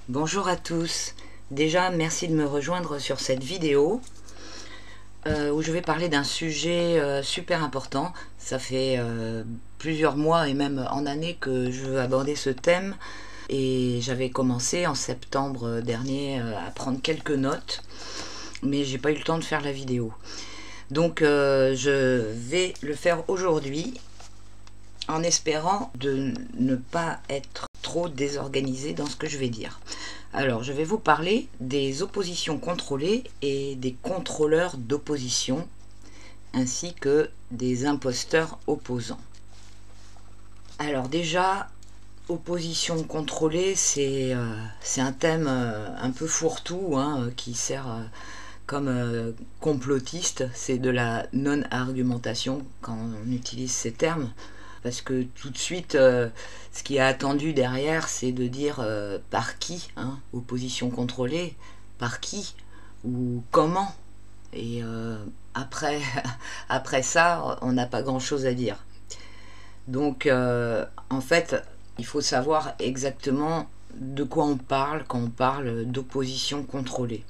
Bonjour à tous. Déjà, merci de me rejoindre sur cette vidéo où je vais parler d'un sujet super important. Ça fait plusieurs mois et même en années que je veux aborder ce thème. Et j'avais commencé en septembre dernier à prendre quelques notes, mais j'ai pas eu le temps de faire la vidéo. Donc je vais le faire aujourd'hui en espérant de ne pas être trop désorganisé dans ce que je vais dire. Alors, je vais vous parler des oppositions contrôlées et des contrôleurs d'opposition, ainsi que des imposteurs opposants. Alors déjà, opposition contrôlée, c'est un thème un peu fourre-tout, qui sert comme complotiste. C'est de la non-argumentation quand on utilise ces termes. Parce que tout de suite, ce qui est attendu derrière, c'est de dire par qui, opposition contrôlée, par qui ou comment. Et après, après ça, on n'a pas grand-chose à dire. Donc, en fait, il faut savoir exactement de quoi on parle quand on parle d'opposition contrôlée.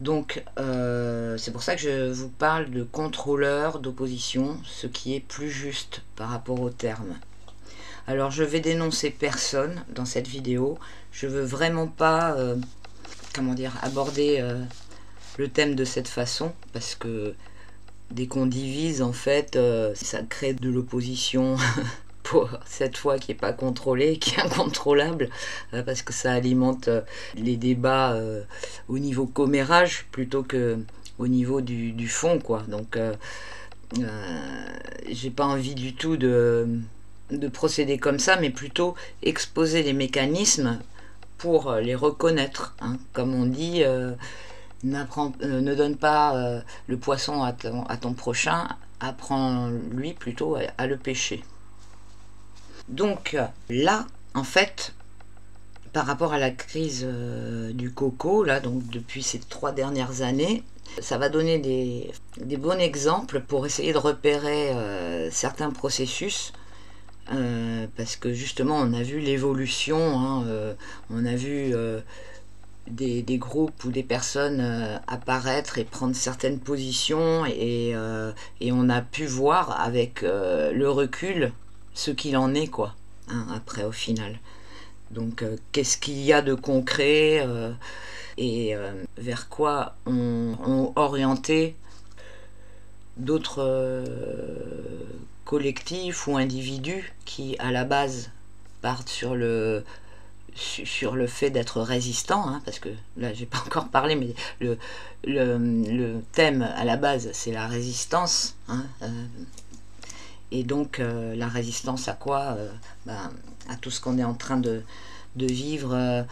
Donc, c'est pour ça que je vous parle de contrôleur d'opposition, ce qui est plus juste par rapport au terme. Alors, je vais dénoncer personne dans cette vidéo. Je veux vraiment pas, aborder le thème de cette façon, parce que dès qu'on divise, en fait, ça crée de l'opposition pour cette fois qui n'est pas contrôlée, qui est incontrôlable, parce que ça alimente les débats au niveau commérage plutôt que au niveau du fond, quoi. Donc j'ai pas envie du tout de procéder comme ça, mais plutôt exposer les mécanismes pour les reconnaître, comme on dit, ne donne pas le poisson à ton prochain, apprends-lui plutôt à le pêcher. Donc là, en fait, par rapport à la crise du coco, là, donc depuis ces 3 dernières années, ça va donner des bons exemples pour essayer de repérer certains processus. Parce que justement, on a vu l'évolution, on a vu des groupes ou des personnes apparaître et prendre certaines positions, et on a pu voir avec le recul ce qu'il en est, quoi, après au final. Donc qu'est-ce qu'il y a de concret et vers quoi ont orienté d'autres collectifs ou individus qui à la base partent sur le fait d'être résistant, parce que là j'ai pas encore parlé, mais le thème à la base c'est la résistance, et donc la résistance à quoi, à tout ce qu'on est en train de vivre,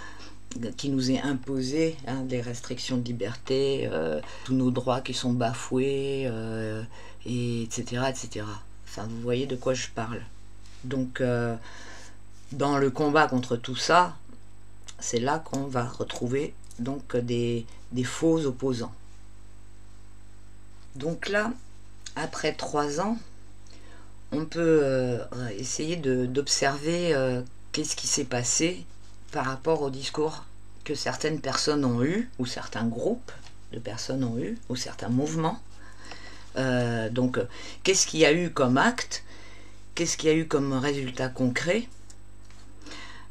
qui nous est imposé, des restrictions de liberté, tous nos droits qui sont bafoués, et etc., etc. Enfin, vous voyez de quoi je parle. Donc dans le combat contre tout ça, c'est là qu'on va retrouver donc des faux opposants. Donc là, après 3 ans, on peut essayer d'observer qu'est-ce qui s'est passé par rapport au discours que certaines personnes ont eu, ou certains groupes de personnes ont eu, ou certains mouvements. Donc, qu'est-ce qu'il y a eu comme acte? Qu'est-ce qu'il y a eu comme résultat concret?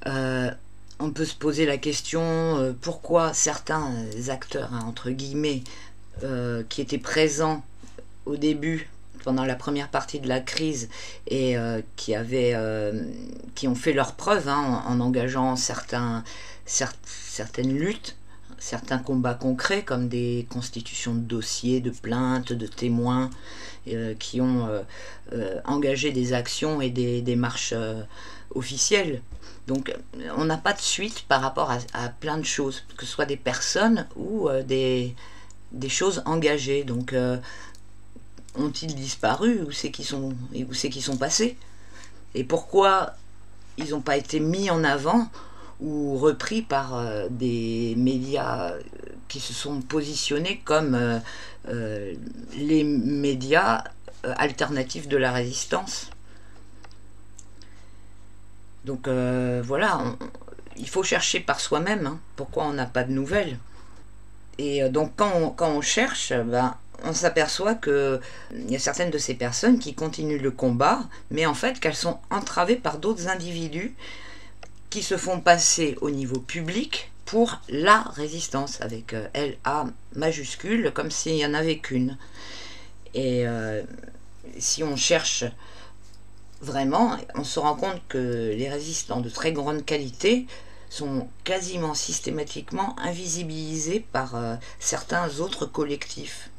On peut se poser la question pourquoi certains acteurs, entre guillemets, qui étaient présents au début, pendant la première partie de la crise, et qui ont fait leurs preuves, en engageant certaines luttes, certains combats concrets, comme des constitutions de dossiers, de plaintes, de témoins, qui ont engagé des actions et des démarches officielles. Donc on n'a pas de suite par rapport à plein de choses, que ce soit des personnes ou des choses engagées. Donc ont-ils disparu, où c'est qu'ils sont passés, et pourquoi ils n'ont pas été mis en avant ou repris par des médias qui se sont positionnés comme les médias alternatifs de la résistance. Donc voilà, il faut chercher par soi-même, hein, pourquoi on n'a pas de nouvelles. Et donc quand on cherche, ben, on s'aperçoit qu'il y a certaines de ces personnes qui continuent le combat, mais en fait qu'elles sont entravées par d'autres individus qui se font passer au niveau public pour la résistance, avec LA majuscule, comme s'il n'y en avait qu'une. Et si on cherche vraiment, on se rend compte que les résistants de très grande qualité sont quasiment systématiquement invisibilisés par certains autres collectifs.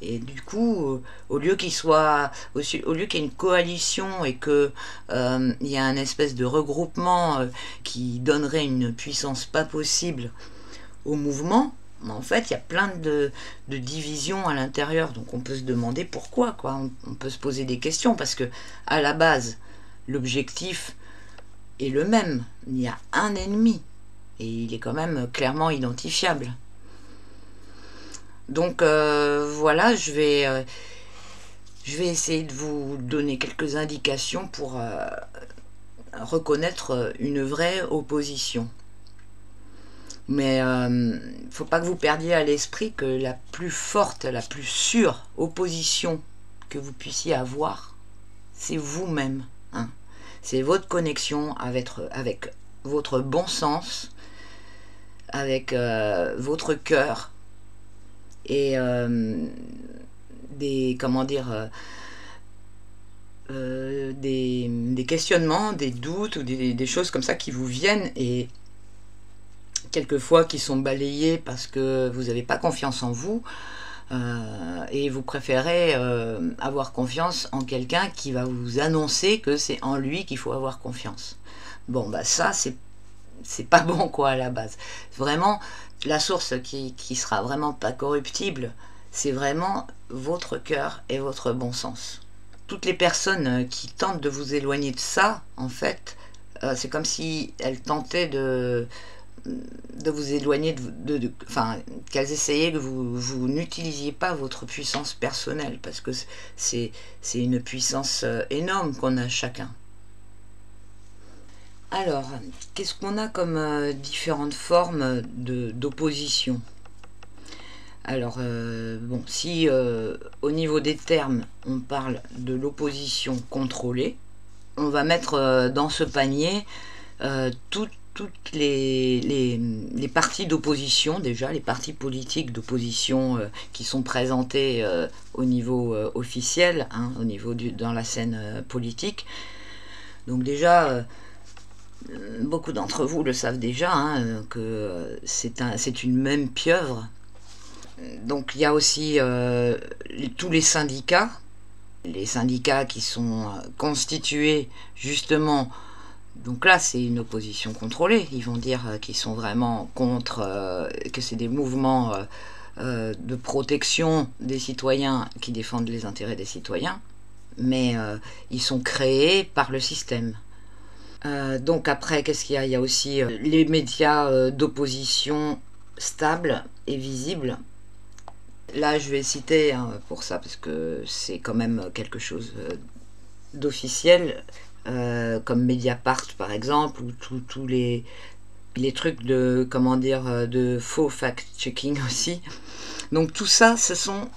Et du coup, au lieu qu'il y ait une coalition et qu'il y a un espèce de regroupement qui donnerait une puissance pas possible au mouvement, en fait, il y a plein de divisions à l'intérieur. Donc on peut se demander pourquoi, quoi. On peut se poser des questions, parce que à la base, l'objectif est le même. Il y a un ennemi, et il est quand même clairement identifiable. Donc voilà, je vais essayer de vous donner quelques indications pour reconnaître une vraie opposition. Mais faut pas que vous perdiez à l'esprit que la plus forte, la plus sûre opposition que vous puissiez avoir, c'est vous-même. Hein. C'est votre connexion avec votre bon sens, avec votre cœur, et des questionnements, des doutes ou des choses comme ça qui vous viennent, et quelquefois qui sont balayés parce que vous n'avez pas confiance en vous, et vous préférez avoir confiance en quelqu'un qui va vous annoncer que c'est en lui qu'il faut avoir confiance. Bon, bah ça, c'est pas bon, quoi, à la base. Vraiment, la source qui sera vraiment pas corruptible, c'est vraiment votre cœur et votre bon sens. Toutes les personnes qui tentent de vous éloigner de ça, en fait, c'est comme si elles tentaient de vous éloigner, enfin, qu'elles essayaient que vous n'utilisiez pas votre puissance personnelle, parce que c'est une puissance énorme qu'on a chacun. Alors, qu'est-ce qu'on a comme différentes formes d'opposition? Alors, bon, si au niveau des termes, on parle de l'opposition contrôlée, on va mettre dans ce panier toutes les partis d'opposition, déjà, les partis politiques d'opposition qui sont présentés au niveau officiel, hein, au niveau dans la scène politique. Donc déjà, beaucoup d'entre vous le savent déjà, hein, que c'est une même pieuvre. Donc il y a aussi tous les syndicats qui sont constitués justement. Donc là, c'est une opposition contrôlée. Ils vont dire qu'ils sont vraiment contre, que c'est des mouvements de protection des citoyens qui défendent les intérêts des citoyens, mais ils sont créés par le système. Donc après, qu'est-ce qu'il y a? Il y a aussi les médias d'opposition stables et visibles. Là, je vais citer pour ça, parce que c'est quand même quelque chose d'officiel, comme Mediapart par exemple, ou tous les trucs de, de faux fact-checking aussi. Donc tout ça, ce sont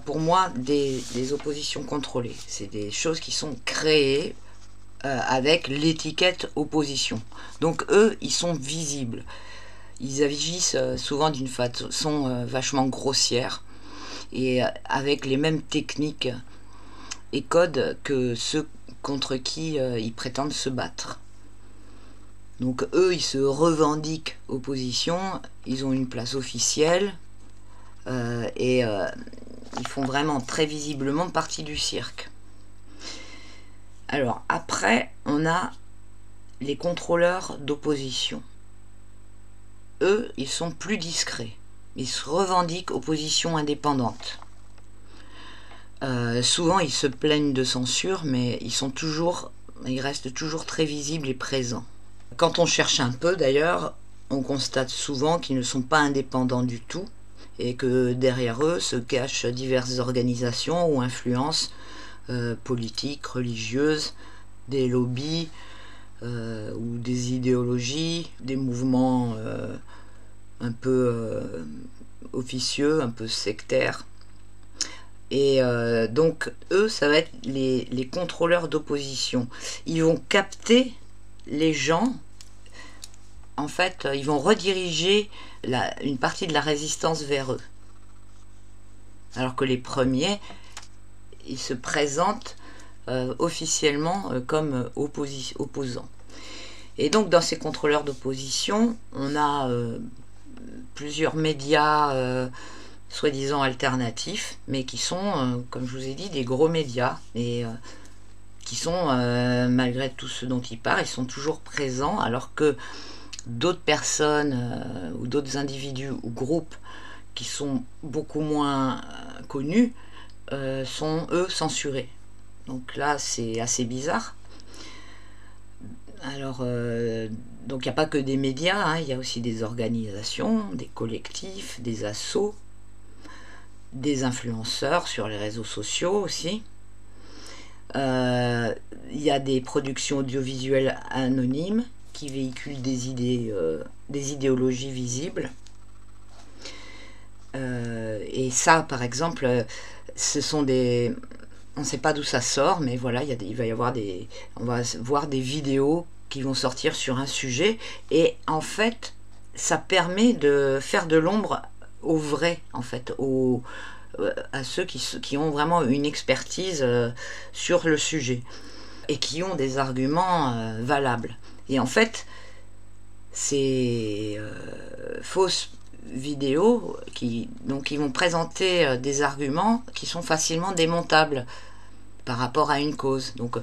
pour moi des oppositions contrôlées. C'est des choses qui sont créées avec l'étiquette opposition. Donc eux, ils sont visibles. Ils agissent souvent d'une façon vachement grossière, et avec les mêmes techniques et codes que ceux contre qui ils prétendent se battre. Donc eux, ils se revendiquent opposition, ils ont une place officielle, et ils font vraiment très visiblement partie du cirque. Alors après, on a les contrôleurs d'opposition. Eux, ils sont plus discrets. Ils se revendiquent opposition indépendante. Souvent, ils se plaignent de censure, mais ils restent toujours très visibles et présents. Quand on cherche un peu, d'ailleurs, on constate souvent qu'ils ne sont pas indépendants du tout, et que derrière eux se cachent diverses organisations ou influences politiques, religieuses, des lobbies, ou des idéologies, des mouvements un peu officieux, un peu sectaires. Et donc eux, ça va être les contrôleurs d'opposition. Ils vont capter les gens, en fait, ils vont rediriger une partie de la résistance vers eux. Alors que les premiers, ils se présentent officiellement comme opposants. Et donc dans ces contrôleurs d'opposition, on a plusieurs médias soi-disant alternatifs, mais qui sont, comme je vous ai dit, des gros médias, et qui sont, malgré tout ce dont ils parlent, ils sont toujours présents, alors que d'autres personnes ou d'autres individus ou groupes qui sont beaucoup moins connus sont, eux, censurés. Donc là, c'est assez bizarre. Alors, donc il n'y a pas que des médias, hein, il y a aussi des organisations, des collectifs, des assos, des influenceurs sur les réseaux sociaux aussi. Il y a des productions audiovisuelles anonymes qui véhiculent des idées, des idéologies visibles. Et ça, par exemple, ce sont des... On ne sait pas d'où ça sort, mais voilà, il va y avoir des... On va voir des vidéos qui vont sortir sur un sujet, et en fait, ça permet de faire de l'ombre aux vrais, en fait, à ceux qui ont vraiment une expertise sur le sujet, et qui ont des arguments valables. Et en fait, ces fausses vidéos donc ils vont présenter des arguments qui sont facilement démontables par rapport à une cause. Donc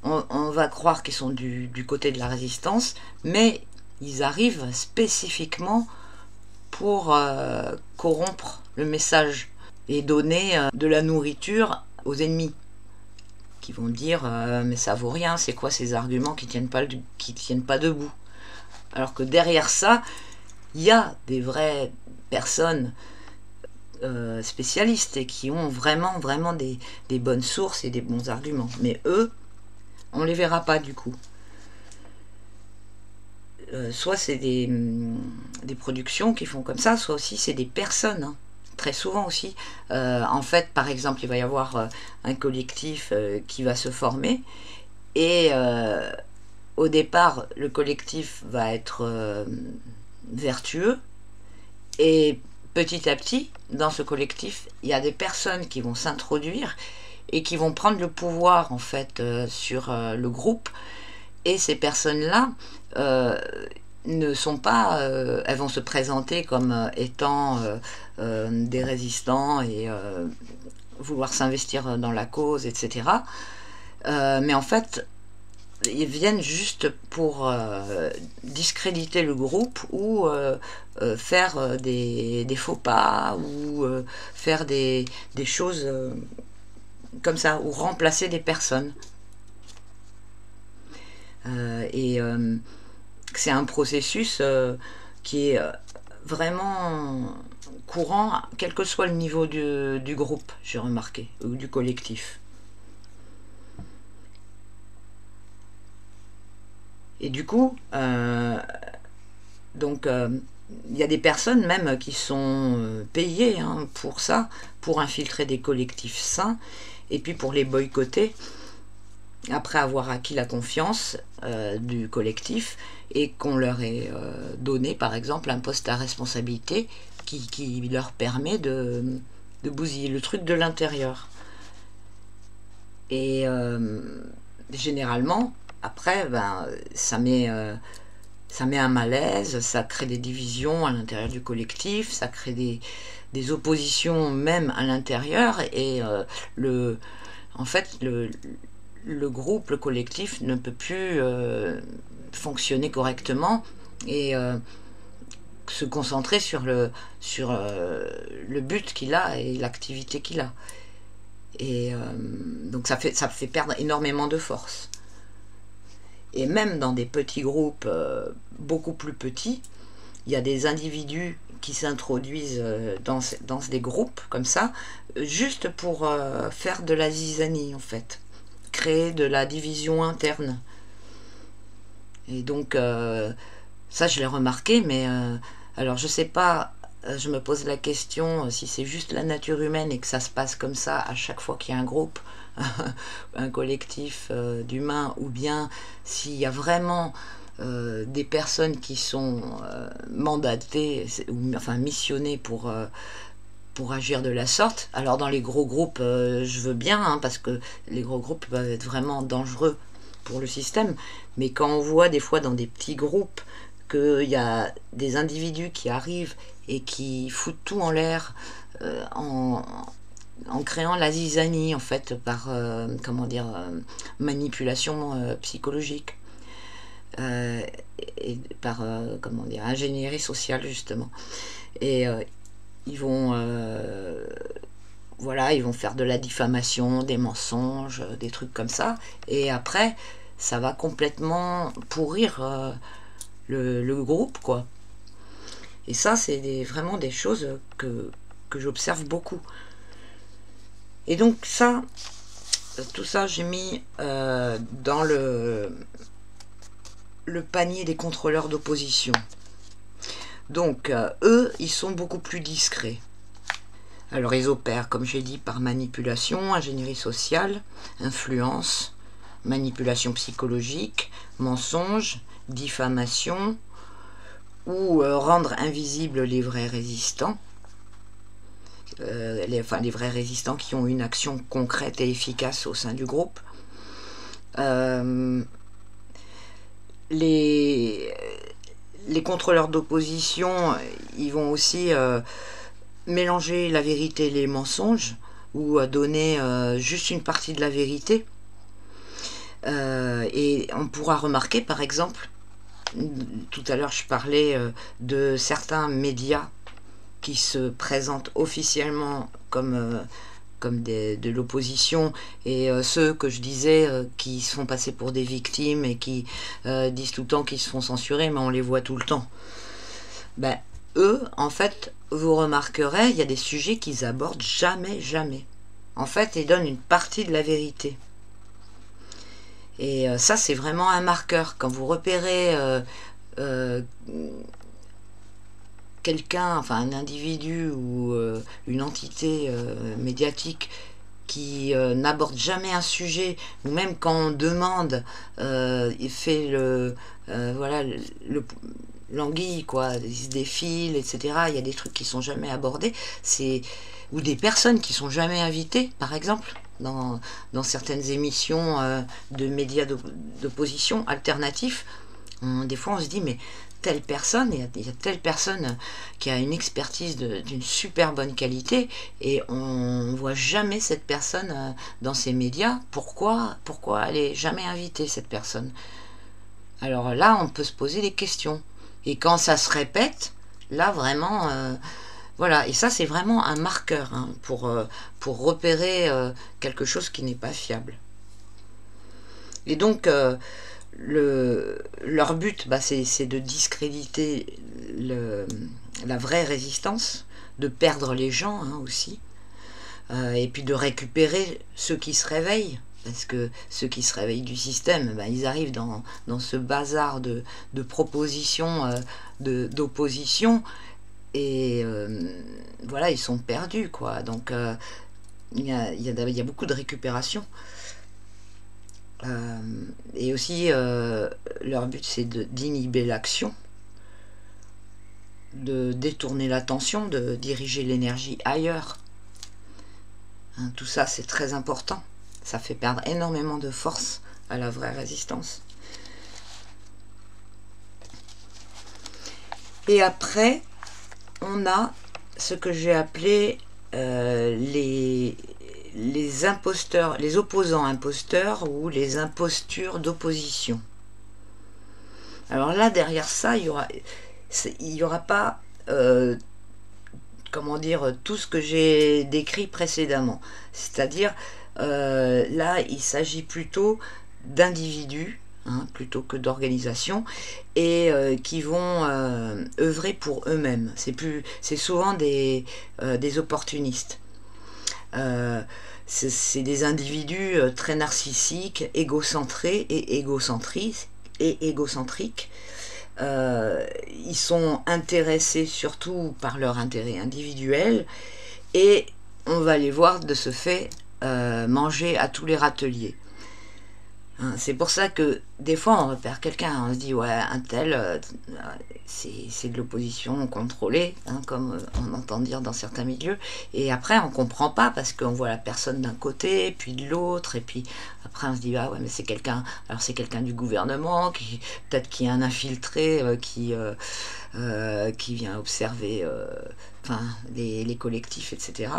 on va croire qu'ils sont du côté de la résistance, mais ils arrivent spécifiquement pour corrompre le message et donner de la nourriture aux ennemis, qui vont dire mais ça vaut rien, c'est quoi ces arguments qui tiennent pas debout. Alors que derrière ça, il y a des vraies personnes spécialistes et qui ont vraiment des bonnes sources et des bons arguments. Mais eux, on ne les verra pas du coup. Soit c'est des productions qui font comme ça, soit aussi c'est des personnes, hein. Très souvent aussi. En fait, par exemple, il va y avoir un collectif qui va se former, et au départ, le collectif va être vertueux, et petit à petit, dans ce collectif, il y a des personnes qui vont s'introduire et qui vont prendre le pouvoir, en fait, sur le groupe. Et ces personnes-là ne sont pas... elles vont se présenter comme étant des résistants et vouloir s'investir dans la cause, etc. Mais en fait, ils viennent juste pour discréditer le groupe, ou faire des faux pas, ou faire des choses comme ça, ou remplacer des personnes. Et c'est un processus qui est vraiment courant, quel que soit le niveau du groupe, j'ai remarqué, ou du collectif. Et du coup, donc il y a des personnes même qui sont payées, hein, pour ça, pour infiltrer des collectifs sains, et puis pour les boycotter, après avoir acquis la confiance du collectif, et qu'on leur ait donné, par exemple, un poste à responsabilité qui leur permet de bousiller le truc de l'intérieur. Et généralement, après, ben, ça met un malaise, ça crée des divisions à l'intérieur du collectif, ça crée des oppositions même à l'intérieur, et en fait, le groupe, le collectif ne peut plus fonctionner correctement et se concentrer sur le but qu'il a et l'activité qu'il a. Et donc ça fait perdre énormément de force. Et même dans des petits groupes beaucoup plus petits, il y a des individus qui s'introduisent dans des groupes comme ça, juste pour faire de la zizanie, en fait, créer de la division interne. Et donc, ça, je l'ai remarqué, mais alors, je sais pas, je me pose la question si c'est juste la nature humaine et que ça se passe comme ça à chaque fois qu'il y a un groupe, un collectif d'humains, ou bien s'il y a vraiment des personnes qui sont mandatées, ou enfin missionnées pour agir de la sorte. Alors dans les gros groupes, je veux bien, hein, parce que les gros groupes peuvent être vraiment dangereux pour le système, mais quand on voit des fois dans des petits groupes qu'il y a des individus qui arrivent et qui foutent tout en l'air en créant la zizanie, en fait, par comment dire, manipulation psychologique, euh, et par comment dire, ingénierie sociale, justement. Et ils vont voilà, ils vont faire de la diffamation, des mensonges, des trucs comme ça, et après ça va complètement pourrir le groupe, quoi. Et ça, c'est vraiment des choses que j'observe beaucoup. Et donc ça, tout ça, j'ai mis dans le panier des contrôleurs d'opposition. Donc, eux, ils sont beaucoup plus discrets. Alors, ils opèrent, comme j'ai dit, par manipulation, ingénierie sociale, influence, manipulation psychologique, mensonge, diffamation, ou rendre invisibles les vrais résistants. Les vrais résistants qui ont une action concrète et efficace au sein du groupe. Les contrôleurs d'opposition, ils vont aussi mélanger la vérité et les mensonges, ou donner juste une partie de la vérité. Et on pourra remarquer, par exemple, tout à l'heure je parlais de certains médias qui se présentent officiellement comme de l'opposition, et ceux que je disais qui se font passer pour des victimes et qui disent tout le temps qu'ils se font censurer, mais on les voit tout le temps. Ben, eux, en fait, vous remarquerez, il y a des sujets qu'ils abordent jamais, jamais. En fait, ils donnent une partie de la vérité. Et ça, c'est vraiment un marqueur. Quand vous repérez quelqu'un, enfin un individu ou une entité médiatique qui n'aborde jamais un sujet, ou même quand on demande, il fait voilà, l'anguille, quoi, il se défile, etc. Il y a des trucs qui sont jamais abordés, ou des personnes qui sont jamais invitées, par exemple, dans certaines émissions de médias d'opposition alternatifs. Des fois, on se dit, mais telle personne, il y a telle personne qui a une expertise d'une super bonne qualité, et on ne voit jamais cette personne dans ces médias. Pourquoi elle n'est jamais invitée, cette personne? Alors là, on peut se poser des questions. Et quand ça se répète, là, vraiment... voilà, et ça, c'est vraiment un marqueur, hein, pour repérer quelque chose qui n'est pas fiable. Et donc... leur but, c'est de discréditer la vraie résistance, de perdre les gens, hein, aussi, et puis de récupérer ceux qui se réveillent, parce que ceux qui se réveillent du système, ils arrivent dans ce bazar de propositions d'opposition, et voilà, ils sont perdus, quoi. Donc il y a beaucoup de récupération. Et aussi, leur but, c'est d'inhiber l'action, de détourner l'attention, de diriger l'énergie ailleurs. Hein, tout ça, c'est très important. Ça fait perdre énormément de force à la vraie résistance. Et après, on a ce que j'ai appelé les imposteurs, les opposants imposteurs, ou les impostures d'opposition. Alors là, derrière ça, il y aura pas comment dire, tout ce que j'ai décrit précédemment. C'est-à-dire, là, il s'agit plutôt d'individus, hein, plutôt que d'organisations, et qui vont œuvrer pour eux-mêmes. C'est souvent des opportunistes. C'est des individus très narcissiques, égocentrés et égocentristes, et égocentriques. Ils sont intéressés surtout par leur intérêt individuel et on va les voir de ce fait manger à tous les râteliers. Hein, c'est pour ça que des fois on repère quelqu'un, on se dit ouais un tel c'est de l'opposition contrôlée, hein, comme on entend dire dans certains milieux, et après on comprend pas parce qu'on voit la personne d'un côté puis de l'autre, et puis après on se dit ah ouais mais c'est quelqu'un, alors c'est quelqu'un du gouvernement qui peut-être qui est un infiltré qui vient observer enfin les collectifs, etc.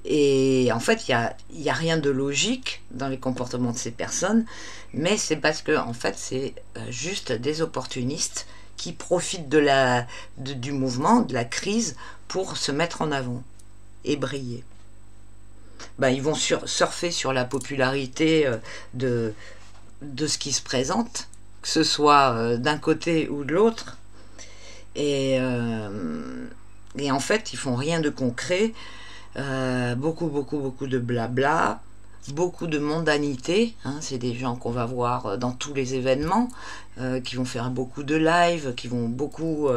Et en fait, il y a rien de logique dans les comportements de ces personnes, mais c'est parce que en fait, c'est juste des opportunistes qui profitent du mouvement, de la crise, pour se mettre en avant et briller. Ben, ils vont surfer sur la popularité de ce qui se présente, que ce soit d'un côté ou de l'autre, et en fait, ils font rien de concret. Beaucoup de blabla, beaucoup de mondanité, hein, c'est des gens qu'on va voir dans tous les événements, qui vont faire beaucoup de live, qui vont beaucoup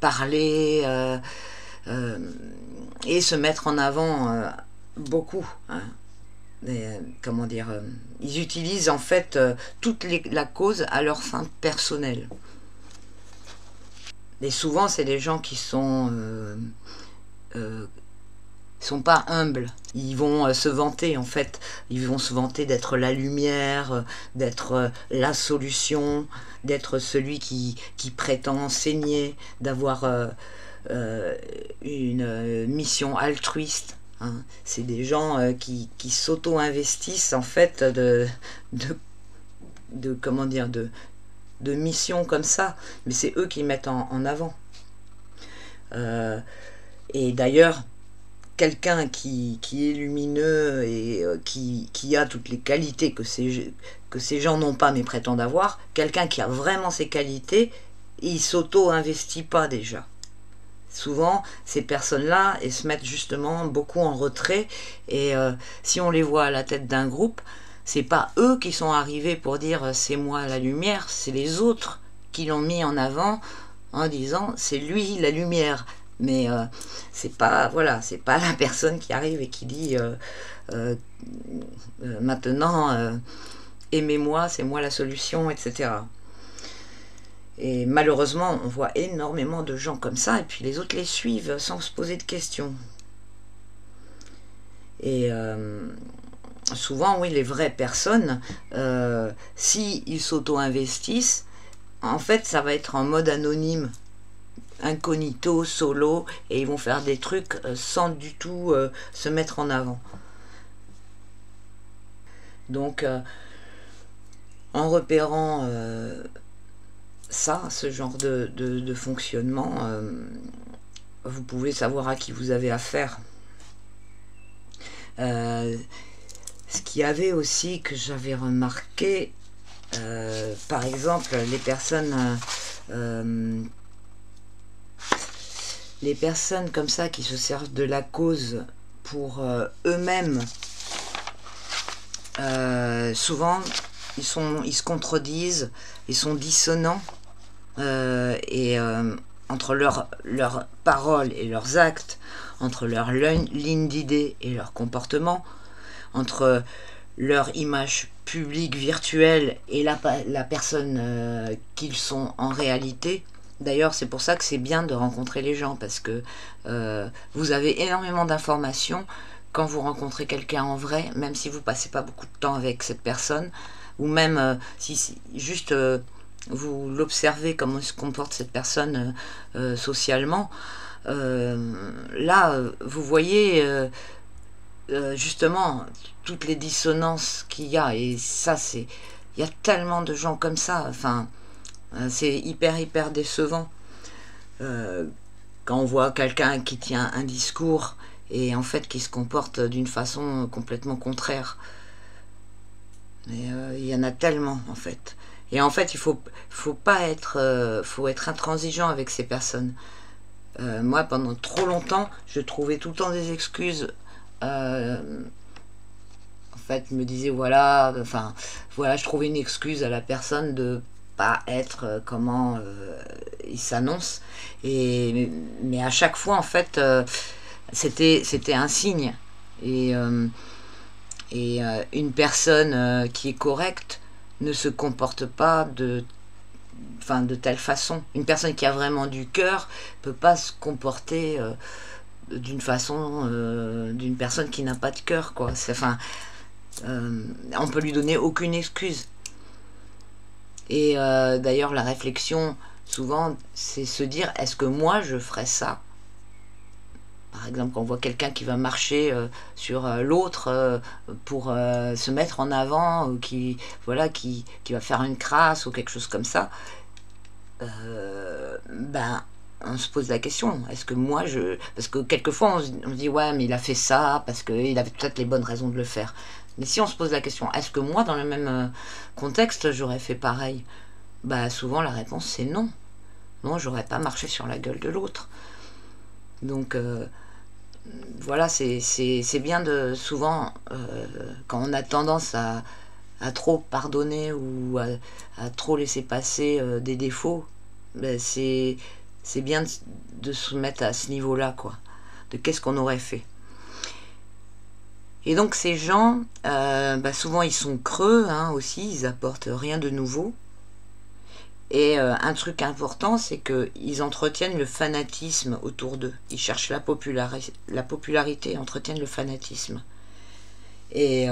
parler et se mettre en avant beaucoup. Hein. Comment dire, ils utilisent en fait toute la cause à leur fin personnelle. Et souvent c'est des gens qui sont pas humbles, ils vont se vanter en fait, ils vont se vanter d'être la lumière, d'être la solution, d'être celui qui prétend enseigner, d'avoir une mission altruiste. Hein. C'est des gens qui s'auto-investissent en fait comment dire, de missions comme ça, mais c'est eux qui mettent en avant. Et d'ailleurs, quelqu'un qui est lumineux et qui a toutes les qualités que ces gens n'ont pas mais prétendent avoir, quelqu'un qui a vraiment ces qualités, il s'auto-investit pas déjà. Souvent, ces personnes-là, elles se mettent justement beaucoup en retrait, et si on les voit à la tête d'un groupe, c'est pas eux qui sont arrivés pour dire c'est moi la lumière, c'est les autres qui l'ont mis en avant en disant c'est lui la lumière. Mais c'est pas, voilà, c'est pas la personne qui arrive et qui dit maintenant aimez-moi, c'est moi la solution, etc. Et malheureusement, on voit énormément de gens comme ça, et puis les autres les suivent sans se poser de questions. Et souvent, oui, les vraies personnes, s'ils s'auto-investissent, en fait, ça va être en mode anonyme, incognito, solo, et ils vont faire des trucs sans du tout se mettre en avant. Donc, en repérant ce genre de fonctionnement, vous pouvez savoir à qui vous avez affaire. Ce qu'il y avait aussi que j'avais remarqué, par exemple, les personnes comme ça qui se servent de la cause pour eux-mêmes, souvent ils se contredisent, ils sont dissonants, et entre leurs paroles et leurs actes, entre leur ligne d'idées et leur comportement, entre leur image publique virtuelle et la personne qu'ils sont en réalité. D'ailleurs, c'est pour ça que c'est bien de rencontrer les gens, parce que vous avez énormément d'informations quand vous rencontrez quelqu'un en vrai, même si vous passez pas beaucoup de temps avec cette personne, ou même si juste vous l'observez, comment se comporte cette personne socialement. Là, vous voyez justement toutes les dissonances qu'il y a, et ça, il y a tellement de gens comme ça, enfin, c'est hyper décevant quand on voit quelqu'un qui tient un discours et en fait qui se comporte d'une façon complètement contraire. Mais il y en a tellement en fait. Et en fait, il faut être intransigeant avec ces personnes. Moi, pendant trop longtemps, je trouvais tout le temps des excuses. En fait, je me disais, voilà, enfin, voilà, je trouvais une excuse à la personne de pas être comment il s'annonce. Mais à chaque fois, en fait, c'était un signe. Et, une personne qui est correcte ne se comporte pas de telle façon. Une personne qui a vraiment du cœur peut pas se comporter d'une façon d'une personne qui n'a pas de cœur, quoi. On peut lui donner aucune excuse. Et d'ailleurs, la réflexion, souvent, c'est se dire, est-ce que moi, je ferais ça? Par exemple, quand on voit quelqu'un qui va marcher sur l'autre pour se mettre en avant, ou voilà, qui va faire une crasse ou quelque chose comme ça, ben, on se pose la question, est-ce que moi Parce que quelquefois on se dit, ouais, mais il a fait ça parce qu'il avait peut-être les bonnes raisons de le faire. Mais si on se pose la question, est-ce que moi, dans le même contexte, j'aurais fait pareil? Bah souvent la réponse c'est non. Non, j'aurais pas marché sur la gueule de l'autre. Donc voilà, c'est bien de souvent, quand on a tendance à trop pardonner ou à trop laisser passer des défauts, ben c'est bien de se mettre à ce niveau-là, quoi. De qu'est-ce qu'on aurait fait. Et donc ces gens, souvent ils sont creux hein, aussi, ils apportent rien de nouveau. Et un truc important, c'est qu'ils entretiennent le fanatisme autour d'eux. Ils cherchent la popularité et entretiennent le fanatisme. Et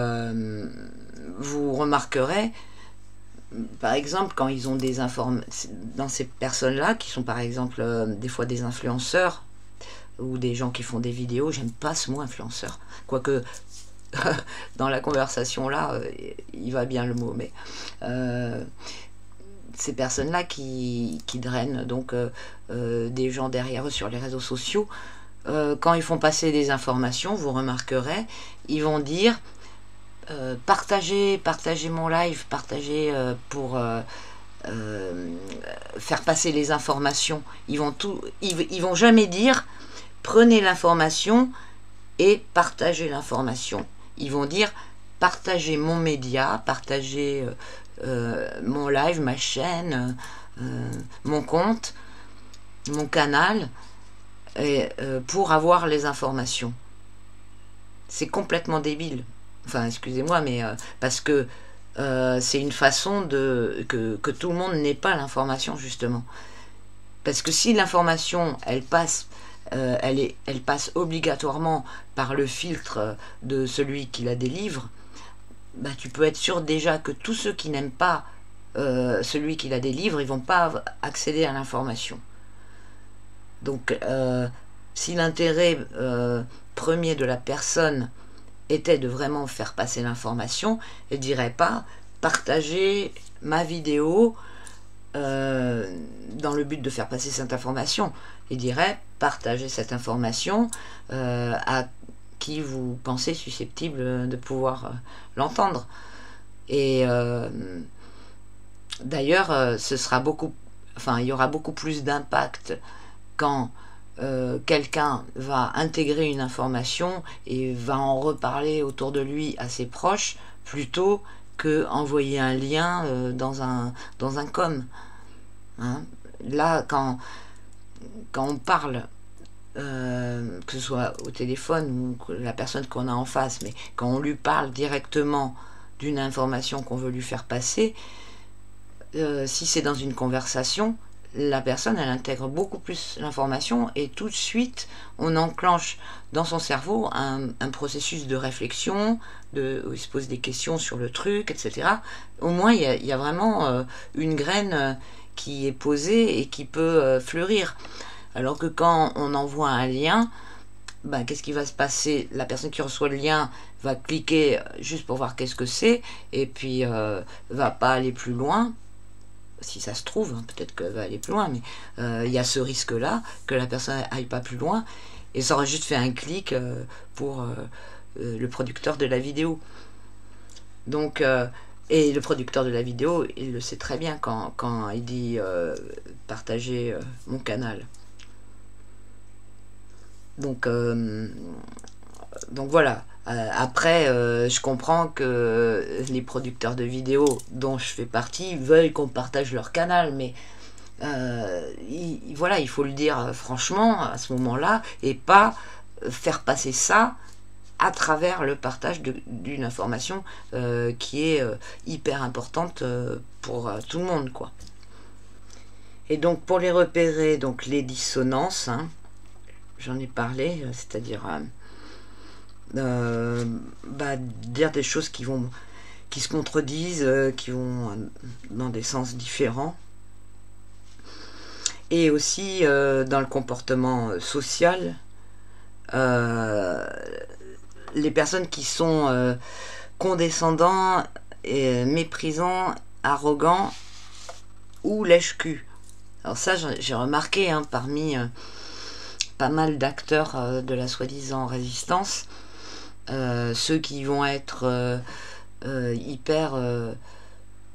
vous remarquerez, par exemple, quand ils ont des informations, dans ces personnes-là, qui sont par exemple des fois des influenceurs, ou des gens qui font des vidéos, j'aime pas ce mot influenceur, quoique dans la conversation là, il va bien le mot, mais ces personnes-là qui drainent donc des gens derrière eux sur les réseaux sociaux, quand ils font passer des informations, vous remarquerez, ils vont dire partagez mon live, partagez pour faire passer les informations. Ils vont jamais dire prenez l'information et partagez l'information. Ils vont dire partagez mon média, partagez mon live, ma chaîne, mon compte, mon canal, pour avoir les informations. C'est complètement débile. Enfin, excusez-moi, mais parce que c'est une façon que tout le monde n'ait pas l'information, justement. Parce que si l'information, elle passe obligatoirement par le filtre de celui qui la délivre, bah, tu peux être sûr déjà que tous ceux qui n'aiment pas celui qui la délivre, ils vont pas accéder à l'information. Donc, si l'intérêt premier de la personne était de vraiment faire passer l'information, elle dirait pas partager ma vidéo dans le but de faire passer cette information. Il dirait partager cette information à qui vous pensez susceptible de pouvoir l'entendre. Et d'ailleurs, il y aura beaucoup plus d'impact quand quelqu'un va intégrer une information et va en reparler autour de lui à ses proches, plutôt que envoyer un lien dans un com. Hein. Là, quand on parle, que ce soit au téléphone ou la personne qu'on a en face, mais quand on lui parle directement d'une information qu'on veut lui faire passer, si c'est dans une conversation, la personne, elle intègre beaucoup plus l'information et tout de suite, on enclenche dans son cerveau un processus de réflexion, où il se pose des questions sur le truc, etc. Au moins, il y a vraiment une graine qui est posée et qui peut fleurir. Alors que quand on envoie un lien, qu'est-ce qui va se passer? La personne qui reçoit le lien va cliquer juste pour voir qu'est-ce que c'est et puis va pas aller plus loin. Si ça se trouve, hein, peut-être qu'elle va aller plus loin, mais il y a ce risque-là, que la personne aille pas plus loin, et ça aurait juste fait un clic pour le producteur de la vidéo. Donc, et le producteur de la vidéo, il le sait très bien quand il dit partager mon canal. Donc voilà. Après, je comprends que les producteurs de vidéos dont je fais partie veulent qu'on partage leur canal, mais voilà, il faut le dire franchement à ce moment-là, et pas faire passer ça à travers le partage d'une information qui est hyper importante pour tout le monde, quoi. Et donc pour les repérer, donc les dissonances, hein, j'en ai parlé, c'est-à-dire dire des choses qui se contredisent, qui vont dans des sens différents. Et aussi dans le comportement social, les personnes qui sont condescendants, méprisants, arrogants ou lèche-cul. Alors ça, j'ai remarqué parmi pas mal d'acteurs de la soi-disant résistance, ceux qui vont être hyper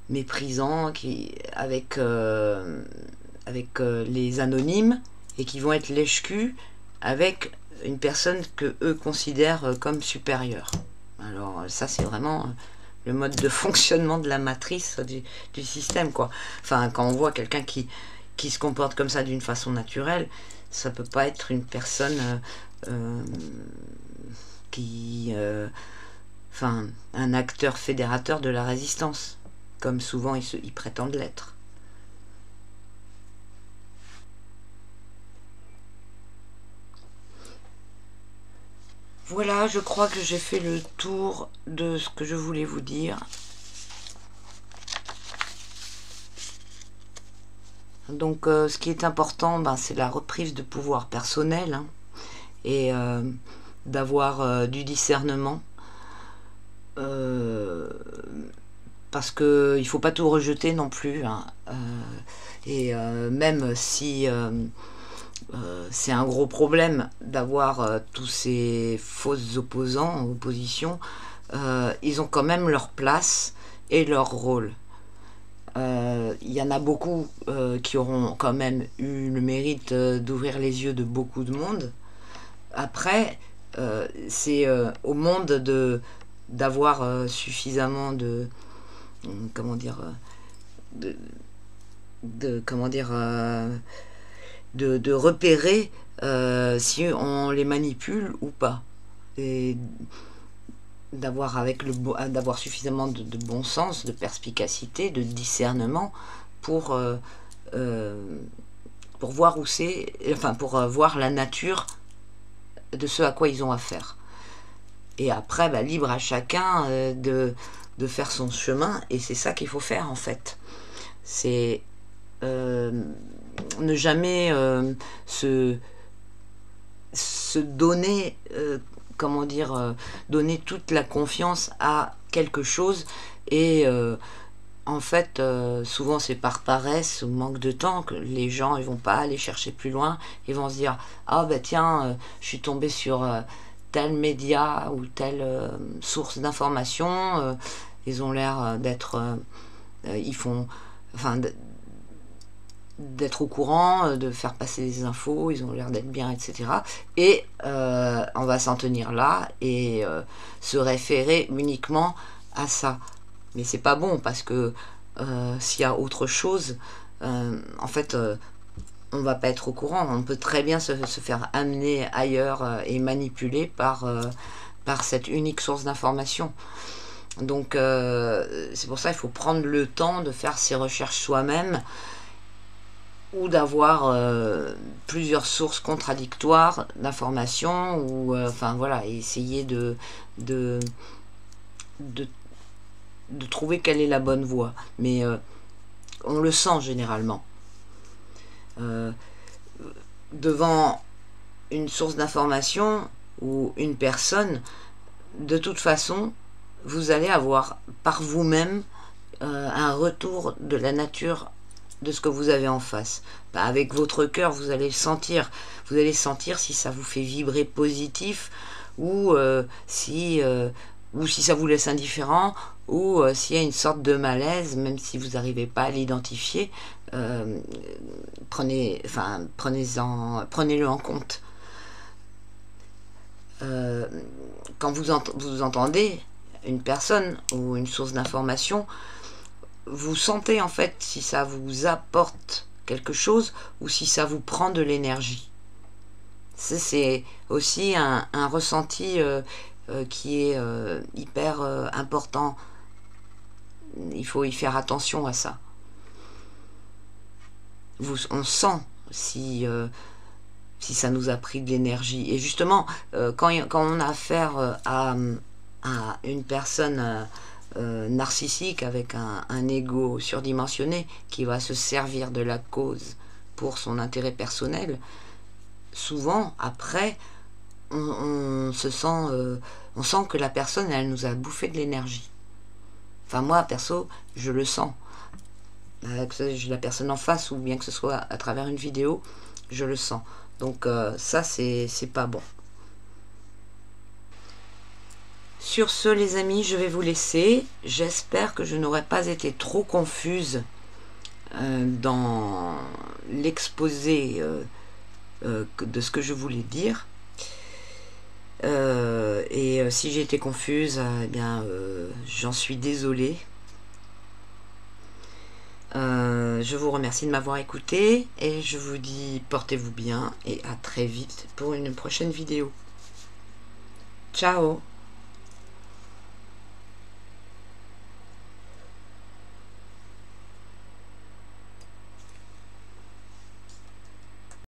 méprisants, avec les anonymes, et qui vont être lèche-cul avec une personne que eux considèrent comme supérieure. Alors ça, c'est vraiment le mode de fonctionnement de la matrice du système, quoi. Enfin, quand on voit quelqu'un qui se comporte comme ça d'une façon naturelle, ça peut pas être une personne un acteur fédérateur de la résistance, comme souvent ils prétendent l'être. Voilà, je crois que j'ai fait le tour de ce que je voulais vous dire. Donc ce qui est important, c'est la reprise de pouvoir personnel, hein, et d'avoir du discernement, parce qu'il ne faut pas tout rejeter non plus, hein, et même si c'est un gros problème d'avoir tous ces fausses oppositions, ils ont quand même leur place et leur rôle. Il y en a beaucoup qui auront quand même eu le mérite d'ouvrir les yeux de beaucoup de monde. Après, c'est au monde d'avoir suffisamment de repérer si on les manipule ou pas, et d'avoir suffisamment de bon sens, de perspicacité, de discernement pour voir où c'est, pour voir la nature de ce à quoi ils ont affaire. Et après, libre à chacun de faire son chemin, et c'est ça qu'il faut faire en fait. C'est ne jamais se donner, donner toute la confiance à quelque chose, et en fait souvent c'est par paresse ou manque de temps que les gens ils vont pas aller chercher plus loin. Ils vont se dire tiens, je suis tombé sur tel média ou telle source d'information, ils ont l'air d'être d'être au courant, de faire passer des infos, ils ont l'air d'être bien, etc. Et on va s'en tenir là et se référer uniquement à ça. Mais c'est pas bon, parce que s'il y a autre chose, en fait, on va pas être au courant. On peut très bien se faire amener ailleurs et manipuler par cette unique source d'information. Donc c'est pour ça qu'il faut prendre le temps de faire ses recherches soi-même, ou d'avoir plusieurs sources contradictoires d'informations, ou essayer de trouver quelle est la bonne voie. Mais on le sent généralement. Devant une source d'information ou une personne, de toute façon, vous allez avoir par vous-même un retour de la nature de ce que vous avez en face. Avec votre cœur, vous allez sentir si ça vous fait vibrer positif, ou si ça vous laisse indifférent, ou s'il y a une sorte de malaise, même si vous n'arrivez pas à l'identifier. Prenez-le en compte. quand vous entendez une personne ou une source d'information, vous sentez en fait si ça vous apporte quelque chose ou si ça vous prend de l'énergie. C'est aussi un ressenti qui est hyper important. Il faut y faire attention à ça. On sent si ça nous a pris de l'énergie. Et justement, quand on a affaire à une personne narcissique avec un ego surdimensionné qui va se servir de la cause pour son intérêt personnel, souvent après on se sent on sent que la personne, elle nous a bouffé de l'énergie. Enfin, moi perso, je le sens, que j'ai la personne en face ou bien que ce soit à travers une vidéo, je le sens. Donc ça, c'est pas bon. Sur ce, les amis, je vais vous laisser. J'espère que je n'aurai pas été trop confuse dans l'exposé de ce que je voulais dire. Et si j'ai été confuse, eh bien, j'en suis désolée. Je vous remercie de m'avoir écouté et je vous dis portez-vous bien et à très vite pour une prochaine vidéo. Ciao!